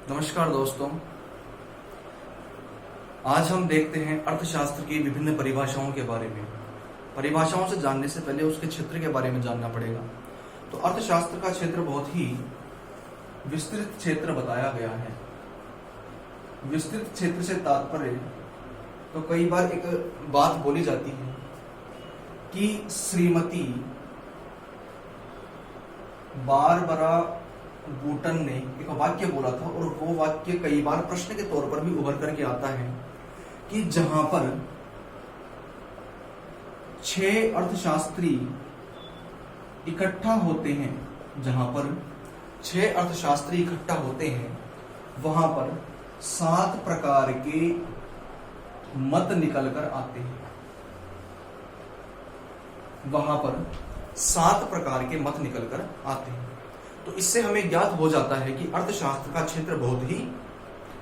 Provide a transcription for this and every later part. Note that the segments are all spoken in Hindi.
नमस्कार दोस्तों। आज हम देखते हैं अर्थशास्त्र की विभिन्न परिभाषाओं के बारे में। परिभाषाओं से जानने से पहले उसके क्षेत्र के बारे में जानना पड़ेगा। तो अर्थशास्त्र का क्षेत्र बहुत ही विस्तृत क्षेत्र बताया गया है। विस्तृत क्षेत्र से तात्पर्य, तो कई बार एक बात बोली जाती है कि श्रीमती बारबरा बूटन ने एक वाक्य बोला था, और वो वाक्य कई बार प्रश्न के तौर पर भी उभर करके आता है कि जहां पर 6 अर्थशास्त्री इकट्ठा होते हैं, जहां पर 6 अर्थशास्त्री इकट्ठा होते हैं, वहां पर 7 प्रकार के मत निकल कर आते हैं। वहां पर 7 प्रकार के मत निकल कर आते हैं। तो इससे हमें ज्ञात हो जाता है कि अर्थशास्त्र का क्षेत्र बहुत ही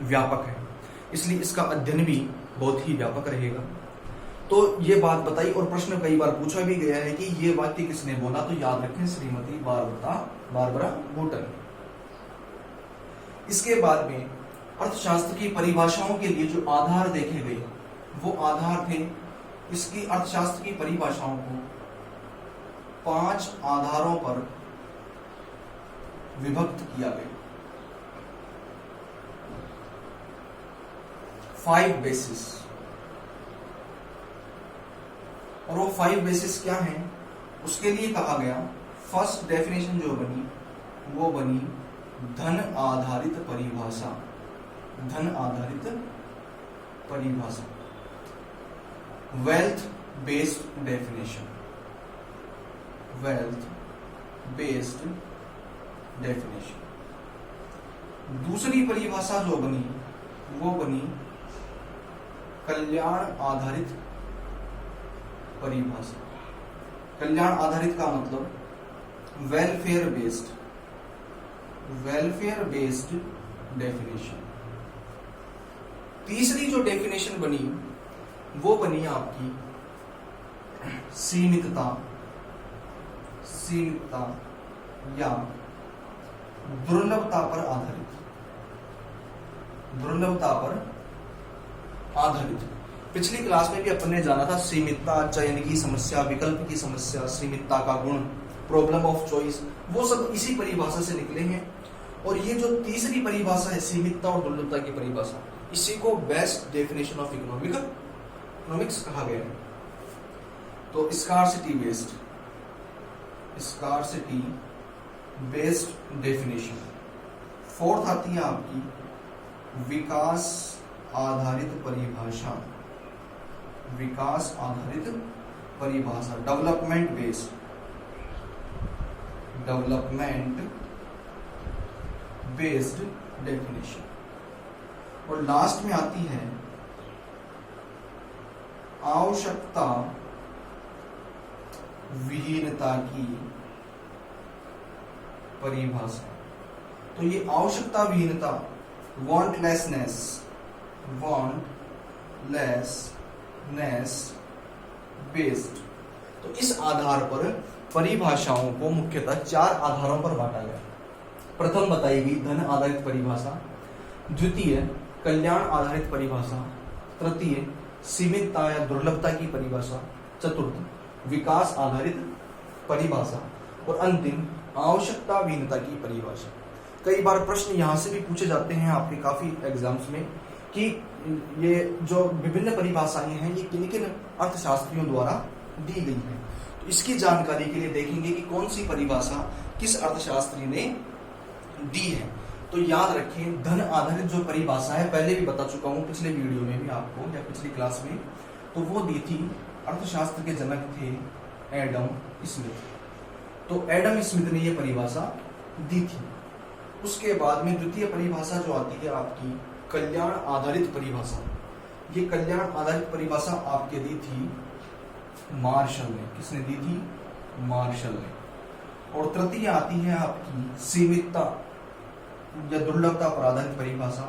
व्यापक है, इसलिए इसका अध्ययन भी बहुत ही व्यापक रहेगा। तो ये बात बताई, और प्रश्न कई बार पूछा भी गया है कि ये वाक्य किसने बोला, तो याद रखें श्रीमती बारबरा बूटन। इसके बाद में अर्थशास्त्र की परिभाषाओं के लिए जो आधार देखे गए, वो आधार थे, इसकी अर्थशास्त्र की परिभाषाओं को 5 आधारों पर विभक्त किया गया। 5 बेसिस। और वो 5 बेसिस क्या है, उसके लिए कहा गया, फर्स्ट डेफिनेशन जो बनी वो बनी धन आधारित परिभाषा। धन आधारित परिभाषा, wealth based definition. Wealth based definition. दूसरी परिभाषा जो बनी वो बनी कल्याण आधारित परिभाषा। कल्याण आधारित का मतलब वेलफेयर बेस्ड डेफिनेशन। तीसरी जो डेफिनेशन बनी वो बनी आपकी सीमितता या दुर्लभता पर आधारित। पिछली क्लास में भी अपन ने जाना था सीमितता, चयन की समस्या, विकल्प की समस्या, सीमितता का गुण, प्रॉब्लम ऑफ चॉइस, वो सब इसी परिभाषा से निकले हैं। और ये जो तीसरी परिभाषा है सीमितता और दुर्लभता की परिभाषा, इसी को बेस्ट डेफिनेशन ऑफ इकोनॉमिक्स कहा गया है। तो स्कार्सिटी बेस्ड डेफिनेशन। फोर्थ आती है आपकी विकास आधारित परिभाषा, डेवलपमेंट बेस्ड डेफिनेशन। और लास्ट में आती है आवश्यकता विहीनता की परिभाषा। तो ये आवश्यकता विहीनता, वांटलेसनेस बेस्ड। तो इस आधार पर परिभाषाओं को मुख्यतः 4 आधारों पर बांटा गया। प्रथम बताई गई धन आधारित परिभाषा, द्वितीय कल्याण आधारित परिभाषा, तृतीय सीमितता या दुर्लभता की परिभाषा, चतुर्थ विकास आधारित परिभाषा, और अंतिम आवश्यकता विहीनता की परिभाषा। कई बार प्रश्न यहां से भी पूछे जाते हैं आपके काफी एग्जाम्स में कि ये जो विभिन्न परिभाषाएं हैं ये किन किन अर्थशास्त्रियों द्वारा दी गई हैं। तो इसकी जानकारी के लिए देखेंगे कि कौन सी परिभाषा किस अर्थशास्त्री ने दी है। तो याद रखें, धन आधारित जो परिभाषा है, पहले भी बता चुका हूं पिछले वीडियो में भी आपको, या पिछली क्लास में, तो वो दी थी, अर्थशास्त्र के जनक थे एडम स्मिथ। तो एडम स्मिथ ने ये परिभाषा दी थी। उसके बाद में द्वितीय परिभाषा जो आती है आपकी कल्याण आधारित परिभाषा। ये कल्याण आधारित परिभाषा आपके दी थी मार्शल ने। किसने दी थी? मार्शल ने। और तृतीय आती है आपकी सीमितता या दुर्लभता पर आधारित परिभाषा,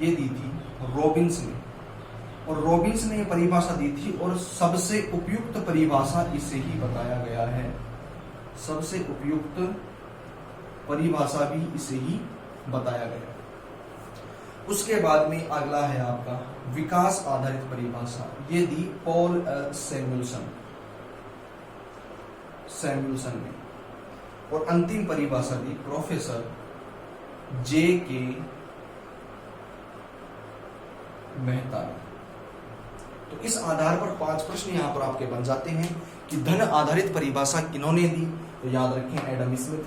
ये दी थी रॉबिन्स ने। और रॉबिन्स ने ये परिभाषा दी थी, और सबसे उपयुक्त परिभाषा इसे ही बताया गया है। सबसे उपयुक्त परिभाषा भी इसे ही बताया गया। उसके बाद में अगला है आपका विकास आधारित परिभाषा, ये दी पॉल सैमुअल्सन ने। और अंतिम परिभाषा दी प्रोफेसर J.K. मेहता ने। तो इस आधार पर 5 प्रश्न यहां पर आपके बन जाते हैं कि धन आधारित परिभाषा किन्होंने दी, तो याद रखें एडम स्मिथ।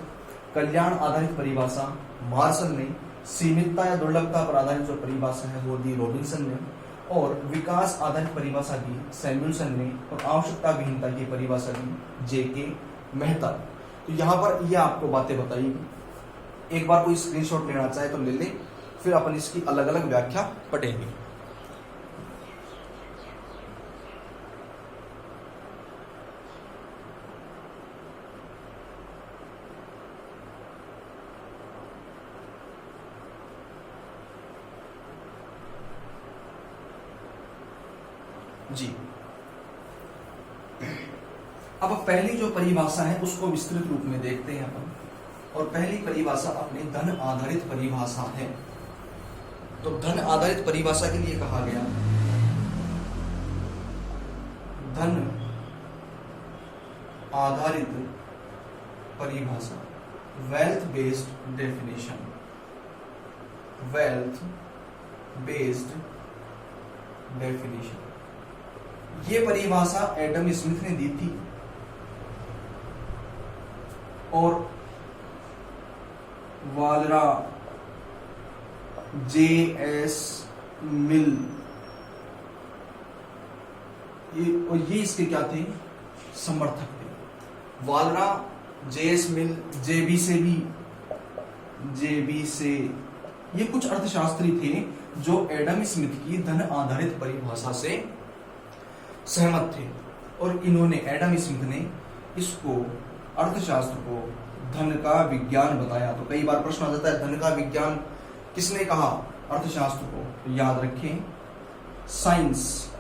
कल्याण आधारित परिभाषा मार्शल ने। सीमितता या दुर्लभता पर आधारित जो परिभाषा है वो दी रॉबिन्सन ने। और विकास आधारित परिभाषा दी सैमुअल्सन ने। और आवश्यकता विहीनता की परिभाषा दी J.K. मेहता। तो यहाँ पर ये आपको बातें बताई, एक बार कोई स्क्रीनशॉट लेना चाहे तो ले ले, फिर अपन इसकी अलग अलग व्याख्या पढ़ेंगे। जी, अब पहली जो परिभाषा है उसको विस्तृत रूप में देखते हैं अपन। और पहली परिभाषा अपनी धन आधारित परिभाषा है। तो धन आधारित परिभाषा के लिए कहा गया धन आधारित परिभाषा, wealth based definition, wealth based definition. ये परिभाषा एडम स्मिथ ने दी थी और वालरा J.S. मिल ये इसके क्या थे, समर्थक थे। वालरा, J.S. मिल, जेबी से ये कुछ अर्थशास्त्री थे जो एडम स्मिथ की धन आधारित परिभाषा से सहमत थे। और इन्होंने, एडम स्मिथ ने इसको, अर्थशास्त्र को धन का विज्ञान बताया। तो कई बार प्रश्न आ जाता है धन का विज्ञान किसने कहा, अर्थशास्त्र को। तो याद रखें साइंस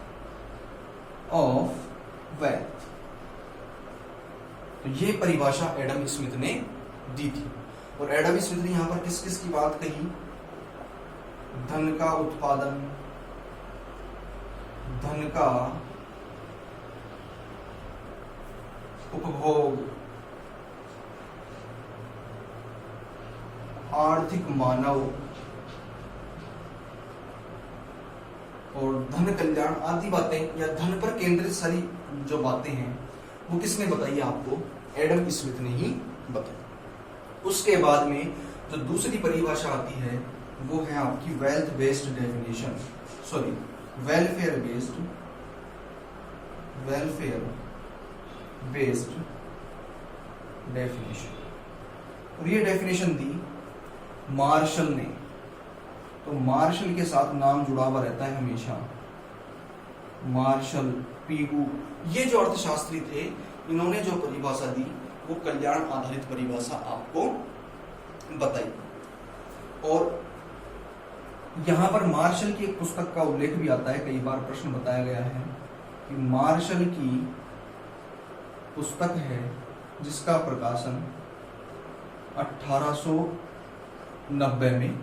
ऑफ वेल्थ। तो ये परिभाषा एडम स्मिथ ने दी थी। और एडम स्मिथ ने यहां पर किस किस की बात कही, धन का उत्पादन, धन का उपभोग, आर्थिक मानव और धन कल्याण आदि बातें, या धन पर केंद्रित सारी जो बातें हैं वो किसने बताई आपको, एडम स्मिथ ने ही बताई। उसके बाद में जो दूसरी परिभाषा आती है वो है आपकी wealth based definition, sorry welfare based definition. और ये डेफिनेशन दी मार्शल ने। तो मार्शल के साथ नाम जुड़ा हुआ रहता है हमेशा, मार्शल, पीगू, ये जो अर्थशास्त्री थे, इन्होंने जो परिभाषा दी वो कल्याण आधारित परिभाषा आपको बताई। और यहां पर मार्शल की एक पुस्तक का उल्लेख भी आता है, कई बार प्रश्न बताया गया है कि मार्शल की पुस्तक है जिसका प्रकाशन 1890 में,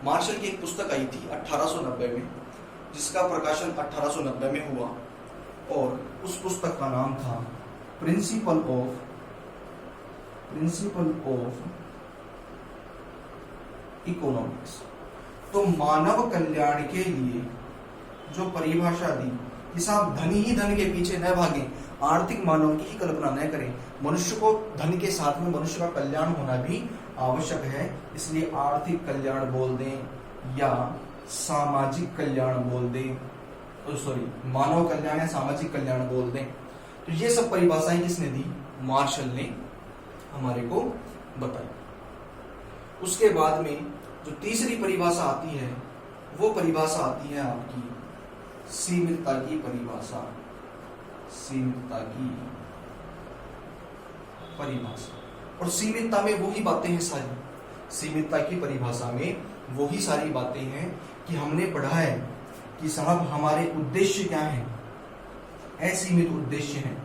मार्शल की एक पुस्तक आई थी 1890 में जिसका प्रकाशन 1890 में हुआ। और उस पुस्तक का नाम था प्रिंसिपल ऑफ इकोनॉमिक्स। तो मानव कल्याण के लिए जो परिभाषा दी कि साहब धनी ही धन के पीछे न भागे, आर्थिक मानव की ही कल्पना न करें, मनुष्य को धन के साथ में मनुष्य का कल्याण होना भी आवश्यक है, इसलिए आर्थिक कल्याण बोल दें या सामाजिक कल्याण बोल दें, तो सॉरी मानव कल्याण या सामाजिक कल्याण बोल दें। तो ये सब परिभाषाएं किसने दी, मार्शल ने हमारे को बताई। उसके बाद में जो तीसरी परिभाषा आती है वो परिभाषा आती है आपकी सीमितता की परिभाषा, सीमितता की परिभाषा। और सीमितता में वही बातें हैं सारी, सीमितता की परिभाषा में वही सारी बातें हैं कि हमने पढ़ा है कि साहब हमारे उद्देश्य क्या हैं, असीमित उद्देश्य हैं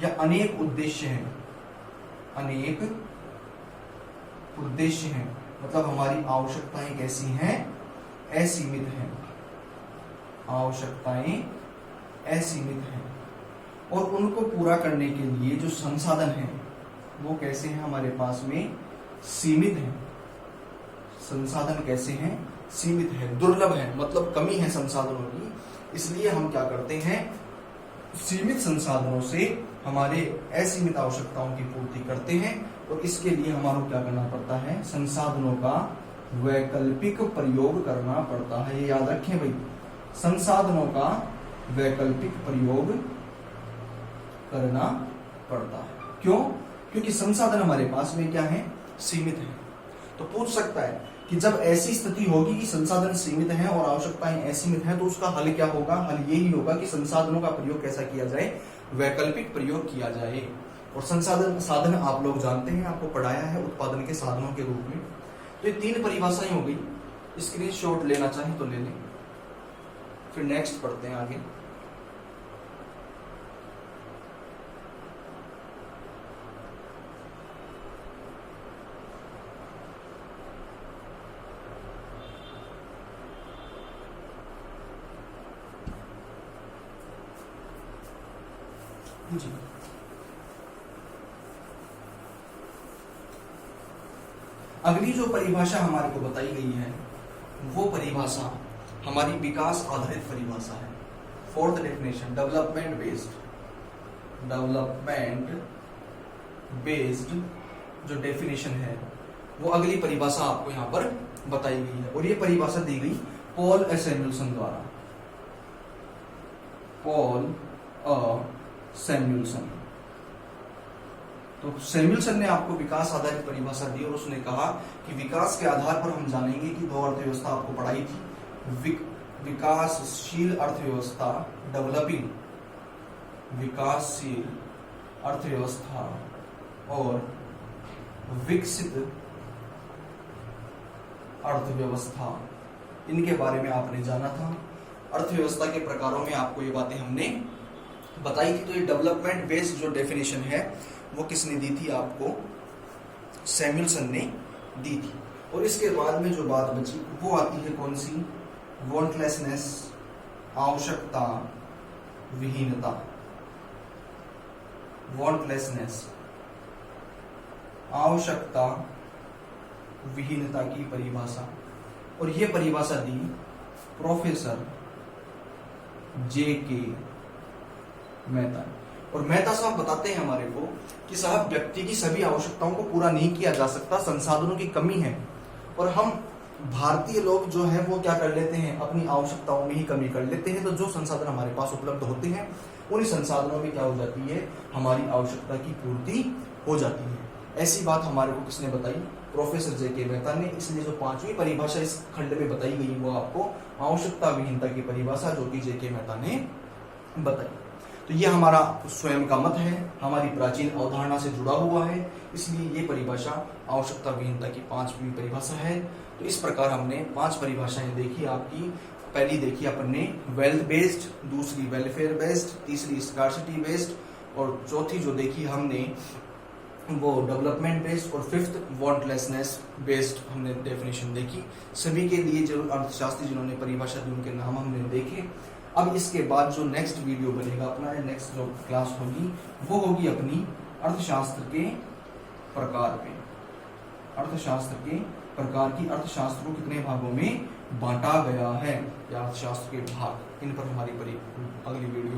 या अनेक उद्देश्य हैं, अनेक उद्देश्य हैं, मतलब हमारी आवश्यकताएं कैसी हैं, असीमित हैं, आवश्यकताएं असीमित हैं, और उनको पूरा करने के लिए जो संसाधन हैं वो कैसे हैं हमारे पास में, सीमित हैं। संसाधन कैसे हैं, सीमित है, दुर्लभ है, मतलब कमी है संसाधनों की। इसलिए हम क्या करते हैं, सीमित संसाधनों से हमारे असीमित आवश्यकताओं की पूर्ति करते हैं, और इसके लिए हमारा क्या करना पड़ता है, संसाधनों का वैकल्पिक प्रयोग करना पड़ता है। ये याद रखें भाई, संसाधनों का वैकल्पिक प्रयोग करना पड़ता है। क्यों? क्योंकि संसाधन हमारे पास में क्या है, सीमित है। तो पूछ सकता है कि जब ऐसी स्थिति होगी कि संसाधन सीमित हैं और आवश्यकताएं असीमित हैं, तो उसका हल क्या होगा, हल यही होगा कि संसाधनों का प्रयोग कैसा किया जाए, वैकल्पिक प्रयोग किया जाए। और साधन आप लोग जानते हैं, आपको पढ़ाया है उत्पादन के साधनों के रूप में। तो ये 3 परिभाषाएं हो गई, स्क्रीनशॉट लेना चाहे तो ले लें, फिर नेक्स्ट पढ़ते हैं आगे। जी, अगली जो परिभाषा हमारे को बताई गई है वो परिभाषा हमारी विकास आधारित परिभाषा है। 4th डेफिनेशन, डेवलपमेंट बेस्ड जो डेफिनेशन है वो अगली परिभाषा आपको यहाँ पर बताई गई है, और ये परिभाषा दी गई पॉल सैमुएल्सन द्वारा। पॉल सैमुएल्सन, तो सैमुएल्सन ने आपको विकास आधारित परिभाषा दी, और उसने कहा कि विकास के आधार पर हम जानेंगे कि 2 अर्थव्यवस्था आपको पढ़ाई थी, विकासशील अर्थव्यवस्था, डेवलपिंग विकासशील अर्थव्यवस्था, और विकसित अर्थव्यवस्था। इनके बारे में आपने जाना था। अर्थव्यवस्था के प्रकारों में आपको ये बातें हमने बताई थी। तो ये डेवलपमेंट बेस्ड जो डेफिनेशन है वो किसने दी थी आपको, सैमुएल्सन ने दी थी। और इसके बाद में जो बात बची वो आती है कौन सी, वांटलेसनेस, आवश्यकता विहीनता। वांटलेसनेस, आवश्यकता विहीनता की परिभाषा, और ये परिभाषा दी प्रोफेसर J.K. मेहता। और मेहता साहब बताते हैं हमारे को कि साहब व्यक्ति की सभी आवश्यकताओं को पूरा नहीं किया जा सकता, संसाधनों की कमी है, और हम भारतीय लोग जो है वो क्या कर लेते हैं, अपनी आवश्यकताओं में ही कमी कर लेते हैं। तो जो संसाधन हमारे पास उपलब्ध होते हैं उन्हीं संसाधनों में क्या हो जाती है, हमारी आवश्यकता की पूर्ति हो जाती है। ऐसी बात हमारे को किसने बताई, प्रोफेसर J.K. मेहता ने। इसलिए जो 5वीं परिभाषा इस खंड में बताई गई वो आपको आवश्यकता विहीनता की परिभाषा जो कि J.K. मेहता ने बताई। तो ये हमारा स्वयं का मत है, हमारी प्राचीन अवधारणा से जुड़ा हुआ है, इसलिए ये परिभाषा आवश्यकता विहीनता की 5वीं परिभाषा है। तो इस प्रकार हमने 5 परिभाषाएं देखी आपकी। पहली देखी अपन ने वेल्थ बेस्ड, दूसरी वेलफेयर बेस्ड, तीसरी स्कार्सिटी बेस्ड, और चौथी जो देखी हमने वो डेवलपमेंट बेस्ड, और 5th वांटलेसनेस बेस्ड हमने डेफिनेशन देखी। सभी के लिए जो अर्थशास्त्री जिन्होंने परिभाषा दी उनके नाम हमने देखे। अब इसके बाद जो नेक्स्ट वीडियो बनेगा अपना, नेक्स्ट जो क्लास होगी वो होगी अपनी अर्थशास्त्र के प्रकार पे। अर्थशास्त्र के प्रकार की, अर्थशास्त्र को कितने भागों में बांटा गया है, या अर्थशास्त्र के भाग, इन पर हमारी अगली वीडियो